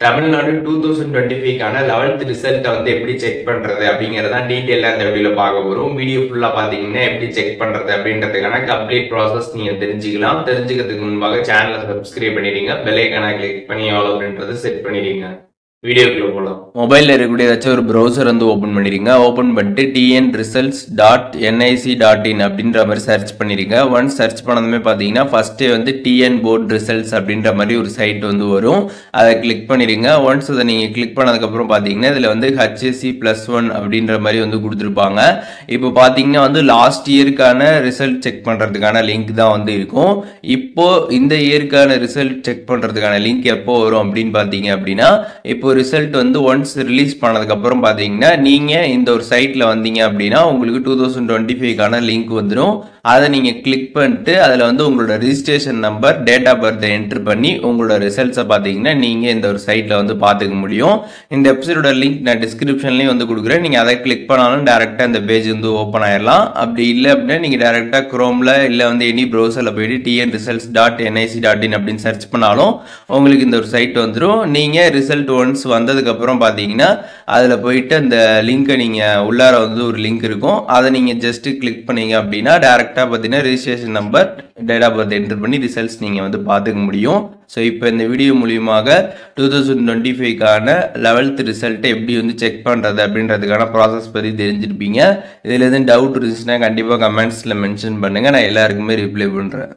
Tamil Nadu 2025க்கான 11th ரிசல்ட்டை வந்து எப்படி செக் பண்றது அப்படிங்கறத டீடைலா இந்த வீடியோல பார்க்க போறோம். வீடியோ ஃபுல்லா பாத்தீங்கன்னா எப்படி செக் பண்றது அப்படின்றதுக்கான கம்ப்ளீட் ப்ராசஸ் நீங்க தெரிஞ்சுக்கலாம். தெரிஞ்சுக்கிறதுக்கு முன்பாக சேனலை சப்ஸ்கிரைப் பண்ணிடுங்க, பெல் ஐகானை கிளிக் பண்ணி ஆல் அப்படின்றத செட் பண்ணிடுங்க. வீடியோக்குள்ள போலாம். மொபைல்ல இருக்கக்கூடிய ஏதாச்சும் ஒரு ப்ரௌசர் வந்து ஓபன் பண்ணிடுங்க. ஓபன் பண்ணிட்டு tnresults.nic.in அப்படின்ற மாதிரி சர்ச் பண்ணிடுங்க. ஒன்ஸ் சர்ச் பண்ணதுமே பார்த்தீங்கன்னா ஃபர்ஸ்டே வந்து டிஎன் போர்ட் ரிசல்ட்ஸ் அப்படின்ற மாதிரி ஒரு சைட் வந்து வரும். அதை கிளிக் பண்ணிடுங்க. ஒன்ஸ் அதை நீங்கள் கிளிக் பண்ணதுக்கப்புறம் பார்த்தீங்கன்னா இதில் வந்து HSC+1 அப்படின்ற மாதிரி வந்து கொடுத்துருப்பாங்க. இப்போ பார்த்தீங்கன்னா வந்து லாஸ்ட் இயருக்கான ரிசல்ட் செக் பண்ணுறதுக்கான லிங்க் தான் வந்து இருக்கும். இப்போ இந்த இயருக்கான ரிசல்ட் செக் பண்ணுறதுக்கான லிங்க் எப்போ வரும் அப்படின்னு பார்த்தீங்க அப்படின்னா, இப்போ ரிசல்ட் வந்து ஒன்ஸ் ரிலீஸ் பண்ணதுக்கு அப்புறம் பாத்தீங்கன்னா நீங்க இந்த ஒரு சைட்ல வந்தீங்க அப்படின்னா உங்களுக்கு 2025க்கான லிங்க் வந்துடும். அதை நீங்க கிளிக் பண்ணிட்டு அதுல வந்து உங்களோட registration number, date of birth enter பண்ணி உங்களோட ரிசல்ட்ஸை பாத்தீங்கன்னா நீங்க இந்த ஒரு சைட்ல வந்து பாத்துக்க முடியும். இந்த வெப்சைட்டோட லிங்க் நான் டிஸ்கிரிப்ஷன்லயும் வந்து கொடுக்குறேன். நீங்க அதை கிளிக் பண்ணாலும் டைரக்டா இந்த பேஜ் வந்து ஓப்பன் ஆயிடலாம். அப்படி இல்லை அப்படின்னா நீங்க டைரக்டா குரோம்ல இல்ல வந்து எனி ப்ரௌசர்ல போயிட்டு tnresults.nic.in அப்படின்னு சர்ச் பண்ணாலும் உங்களுக்கு இந்த ஒரு சைட் வந்துடும். நீங்க ரிசல்ட் ஒன்ஸ் வந்ததுக்கு அப்புறம் பாத்தீங்கன்னா அதுல போயிட்டு அந்த லிங்கை நீங்க உள்ளார வந்து ஒரு லிங்க் இருக்கும். அதை நீங்க ஜஸ்ட் கிளிக் பண்ணீங்க அப்படின்னா டைரக்டா பாத்தீங்கன்னா registration number, date of birth enter பண்ணி ரிசல்ட்ஸ் நீங்க வந்து பாத்துக்க முடியும். ஸோ இப்போ இந்த வீடியோ மூலியமாக 2025க்கான 11th ரிசல்ட்டை எப்படி வந்து செக் பண்ணுறது அப்படின்றதுக்கான ப்ராசஸ் பற்றி தெரிஞ்சிருப்பீங்க. இதில் எதுவும் டவுட் இருந்துச்சுன்னா கண்டிப்பாக கமெண்ட்ஸில் மென்ஷன் பண்ணுங்கள், நான் எல்லாருக்குமே ரிப்ளை பண்ணுறேன்.